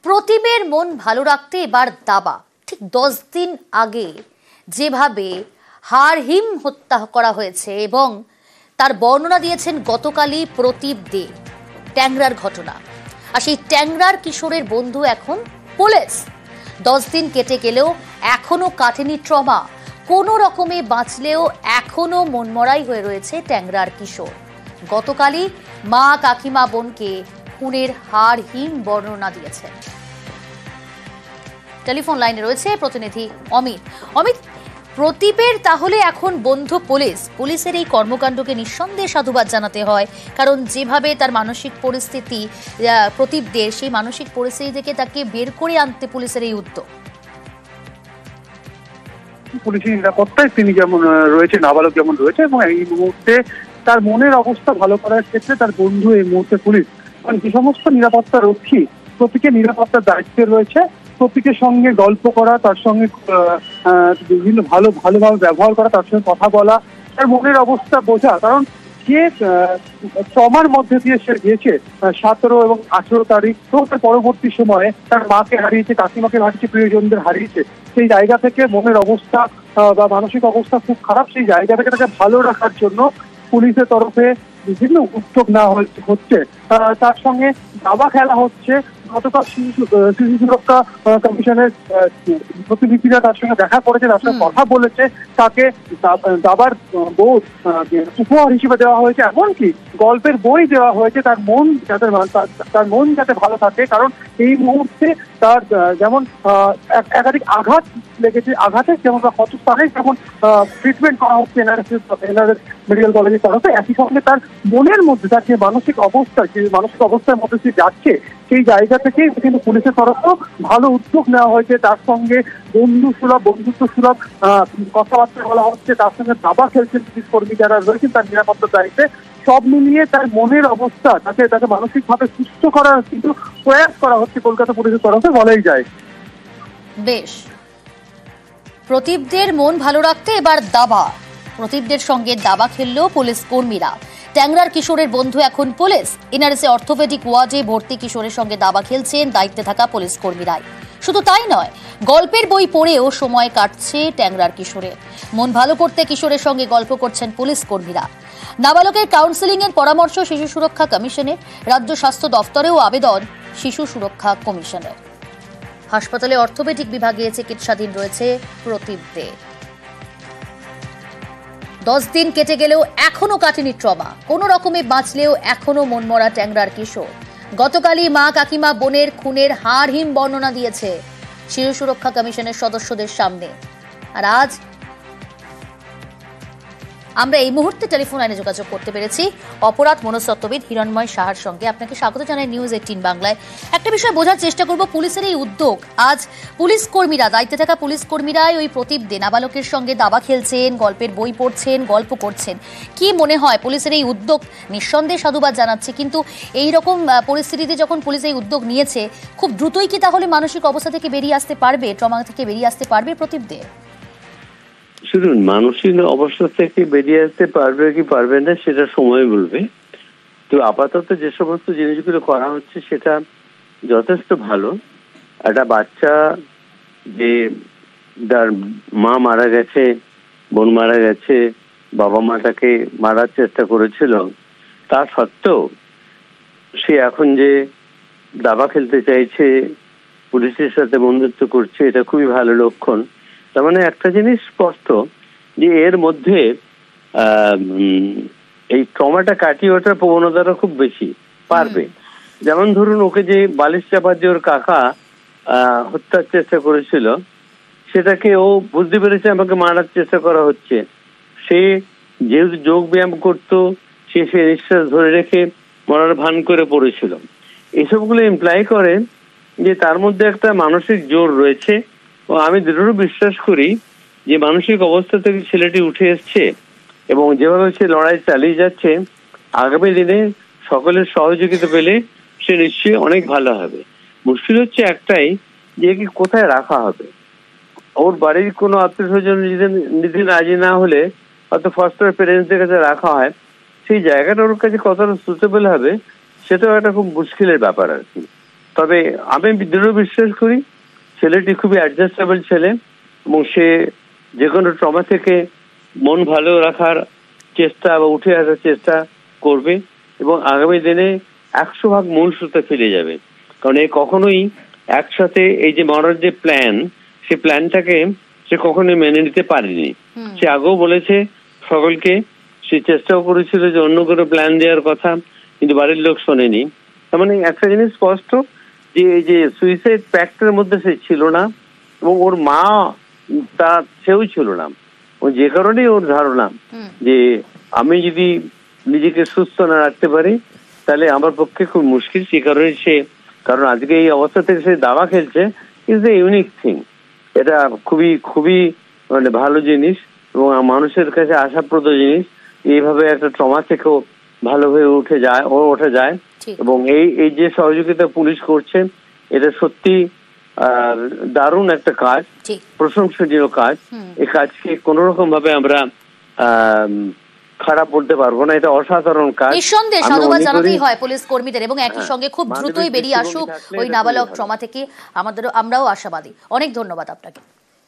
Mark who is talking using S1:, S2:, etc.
S1: প্রতিমের মন ভালো রাখতে এবার দাবা। ঠিক 10 দিন আগে যেভাবে হাড়হিম হত্যা করা হয়েছে এবং তার বর্ণনা দিয়েছেন গতকালই প্রদীপ দে, ট্যাংরার ঘটনা। আর সেই ট্যাংরার কিশোরের বন্ধু এখন পুলিশ। 10 দিন কেটে গেলেও এখনো কাটেনি ট্রমা। কোনো রকমে বাঁচলেও এখনো মনমরাই হয়ে রয়েছে ট্যাংরার কিশোর। গতকালই মা, কাকিমা, বোনকে খুনের হাড়হিম বর্ণনা দিয়েছেন। টেলিফোন লাইনে রয়েছে প্রতিনিধি অমিত। অমিত, প্রদীপের তাহলে এখন বন্ধু পুলিশ। পুলিশের এই কর্মকাণ্ডকে নিঃসন্দেহে সাধুবাদ জানাতে হয়, কারণ যেভাবে তার মানসিক পরিস্থিতি, প্রদীপদের সেই মানসিক পরিস্থিতি থেকে তাকে বের করে আনতে পুলিশের এই উদ্যোগ।
S2: পুলিশের নিরাপত্তায় তিনি যেমন রয়েছে, নাবালক যেমন রয়েছে, এবং এই মুহূর্তে তার মনের অবস্থা ভালো করার ক্ষেত্রে তার বন্ধু এই মুহূর্তে পুলিশ। কারণ যে সমস্ত নিরাপত্তা রক্ষী প্রতীকের নিরাপত্তার দায়িত্বে রয়েছে, প্রতীকের সঙ্গে গল্প করা, তার সঙ্গে বিভিন্ন ভালোভাবে ব্যবহার করা, তার সঙ্গে কথা বলা, তার মনের অবস্থা বোঝা। কারণ যে ট্রমার মধ্যে দিয়ে সে গিয়েছে 17 এবং 18 তারিখ, তো তার পরবর্তী সময়ে তার মাকে হারিয়েছে, কাকিমাকে হারিয়েছে, প্রিয়জনদের হারিয়েছে। সেই জায়গা থেকে মনের অবস্থা বা মানসিক অবস্থা খুব খারাপ। সেই জায়গা থেকে তাকে ভালো রাখার জন্য পুলিশের তরফে বিভিন্ন উদ্যোগ নেওয়া হচ্ছে। তার সঙ্গে দাবা খেলা হচ্ছে। গতকাল শিশু সুরক্ষা কমিশনের প্রতিনিধিরা তার সঙ্গে দেখা করেছে, তার সঙ্গে কথা বলেছে। তাকে দাবার বোর্ড উপহার হিসেবে দেওয়া হয়েছে, এমনকি গল্পের বই দেওয়া হয়েছে তার মন যাতে ভালো থাকে। কারণ এই মুহূর্তে তার যেমন একাধিক আঘাত লেগেছে, আঘাতে যেমন ক্ষতস্থানে যেমন ট্রিটমেন্ট করা হচ্ছে এনআরএস মেডিকেল কলেজের তরফে, একই সঙ্গে তার মনের মধ্যে তার যে মানসিক অবস্থার মধ্যে সে যাচ্ছে, সেই জায়গা থেকে কিন্তু পুলিশের তরফেও ভালো উদ্যোগ নেওয়া হয়েছে। তার সঙ্গে বন্ধুত্ব সুলভ কথাবার্তা বলা হচ্ছে। তার সঙ্গে দাবা খেলছেন পুলিশ কর্মী যারা রয়েছেন তার নিরাপত্তার দায়িত্বে। সব মিলিয়ে তার মনের অবস্থা, তাকে মানসিকভাবে সুস্থ করার কিন্তু প্রয়াস করা হচ্ছে কলকাতা পুলিশের তরফে, বলাই যায়।
S1: বেশ, প্রদীপদের মন ভালো রাখতে এবার দাবা। প্রদীপদের সঙ্গে দাবা খেললো পুলিশ কর্মীরা। ট্যাংরার কিশোরের বন্ধু এখন পুলিশ। এনআরএস অর্থোপেডিক ওয়ার্ডে ভর্তি কিশোরের সঙ্গে দাবা খেলছেন দায়িত্বে থাকা পুলিশ কর্মীরাই। শুধু তাই নয়, গল্পের বই পড়েও সময় কাটছে ট্যাংরার কিশোরের। মন ভালো করতে কিশোরের সঙ্গে গল্প করছেন পুলিশ কর্মীরা। নাবালকের কাউন্সেলিং এর পরামর্শ শিশু সুরক্ষা কমিশনের। রাজ্য স্বাস্থ্য দফতরেও আবেদন শিশু সুরক্ষা কমিশনের। হাসপাতালে অর্থোপেডিক বিভাগে চিকিৎসাধীন রয়েছে প্রদীপ দে। 10 দিন কেটে গেলেও এখনো কাটেনি ট্রমা। কোনো রকমে বাঁচলেও এখনো মনমরা ট্যাংরার কিশোর। গতকালই মা, কাকিমা, বোনের খুনের হাড়হিম বর্ণনা দিয়েছে শিশু সুরক্ষা কমিশনের সদস্যদের সামনে। আর আজ আমরা এই মুহূর্তে টেলিফোন লাইনে যোগাযোগ করতে পেরেছি অপরাধ মনস্তত্ত্ববিদ হিরণময় সাহার সঙ্গে। আপনাকে স্বাগত জানাই নিউজ 18 বাংলায়। একটা বিষয় বোঝার চেষ্টা করব, পুলিশের এই উদ্যোগ। আজ পুলিশ কর্মীরা, দায়িত্বে থাকা পুলিশ কর্মীরাই ওই প্রদীপ দে নাবালকের সঙ্গে দাবা খেলছেন, গল্পের বই পড়ছেন, গল্প করছেন। কি মনে হয় পুলিশের এই উদ্যোগ? নিঃসন্দেহে সাধুবাদ জানাচ্ছে, কিন্তু এই রকম পরিস্থিতিতে যখন পুলিশ এই উদ্যোগ নিয়েছে, খুব দ্রুতই কি তাহলে মানসিক অবস্থা থেকে বেরিয়ে আসতে পারবে, ট্রমা থেকে বেরিয়ে আসতে পারবে প্রদীপ দে?
S3: শুনুন, মানসিক অবস্থা থেকে বেরিয়ে আসতে পারবে কি পারবে না সেটা সময় বলবে। তো আপাতত যে সমস্ত জিনিসগুলো করা হচ্ছে সেটা যথেষ্ট ভালো। একটা বাচ্চা যে যার মা মারা গেছে, বোন মারা গেছে, বাবা মা তাকে মারার চেষ্টা করেছিল, তা সত্ত্বেও সে এখন যে দাবা খেলতে চাইছে, পুলিশের সাথে বন্ধুত্ব করছে, এটা খুবই ভালো লক্ষণ। তার মানে একটা জিনিস স্পষ্ট যে এর মধ্যে এই ট্রমাটা কাটিয়ে ওঠার প্রবণতাটা খুব বেশি পারবে। যেমন ধরুন, ওকে যে বালিশ চাপা দিয়ে ওর কাকা হত্যার চেষ্টা করেছিল, সেটাকে ও বুঝতে পেরেছে আমাকে মারার চেষ্টা করা হচ্ছে। সে যেহেতু যোগ ব্যায়াম করতো, সে নিঃশ্বাস ধরে রেখে মরার ভান করে পড়েছিল। এসবগুলো ইমপ্লাই করে যে তার মধ্যে একটা মানসিক জোর রয়েছে। আমি দৃঢ় বিশ্বাস করি যে মানসিক অবস্থা থেকে ছেলেটি উঠে এসছে এবং যেভাবে সে লড়াই চালিয়ে যাচ্ছে, আগামী দিনে সকলের সহযোগিতা পেলে সে নিশ্চয়ই অনেক ভালো হবে। মুশকিল হচ্ছে একটাই, যে কি কোথায় রাখা হবে। ওর বাড়ির কোনো আত্মীয় স্বজন নিতে রাজি না হলে হয়তো ফস্টার প্যারেন্টসদের কাছে রাখা হয়, সেই জায়গাটা ওর কাছে কতটা সুটেবল হবে সেটাও একটা খুব মুশকিলের ব্যাপার আর কি। তবে আমি দৃঢ় বিশ্বাস করি ছেলেটি খুবই অ্যাডজাস্টেবল ছেলে এবং সে যে কোনো ট্রমা থেকে মন ভালো রাখার চেষ্টা বা উঠে আসার চেষ্টা করবে এবং আগামী দিনে 100% মূল সুতে ফিরে যাবে। কারণ এ কখনোই একসাথে এই যে মরার যে প্ল্যান, সে প্ল্যানটাকে সে কখনোই মেনে নিতে পারেনি। সে আগেও বলেছে সকলকে, সে চেষ্টাও করেছিল যে অন্য কোনো প্ল্যান দেওয়ার কথা, কিন্তু বাড়ির লোক শোনেনি। তার মানে একটা জিনিস স্পষ্ট যে এই যে সুইসাইড প্যাক্টের মধ্যে সে ছিল না এবং ওর মা সেও ছিল না। ও যে কারণেই ওর ধারণা যে আমি যদি নিজেকে সুস্থ না রাখতে পারি তাহলে আমার পক্ষে খুব মুশকিল। সে কারণে কারণ আজকে এই অবস্থা থেকে সে দাবা খেলছে ইজ এ ইউনিক থিং। এটা খুবই খুবই মানে ভালো জিনিস এবং মানুষের কাছে আশাপ্রদ জিনিস। এইভাবে একটা ট্রমা থেকেও ভালো হয়ে ওঠা যায় এবং এই যে সহযোগিতা পুলিশ করছে এটা সত্যি দারুণ একটা কাজ, প্রশংসনীয় কাজ। এই কাজকে কোন রকম ভাবে আমরা খারাপ বলতে পারবো না, এটা অসাধারণ কাজ।
S1: নিঃসন্দেহে সাধুবাদ জানাতেই হয় পুলিশ কর্মীদের এবং একই সঙ্গে খুব দ্রুতই বেরিয়ে আসুক ওই নাবালক ট্রমা থেকে, আমরাও আশাবাদী। অনেক ধন্যবাদ আপনাকে।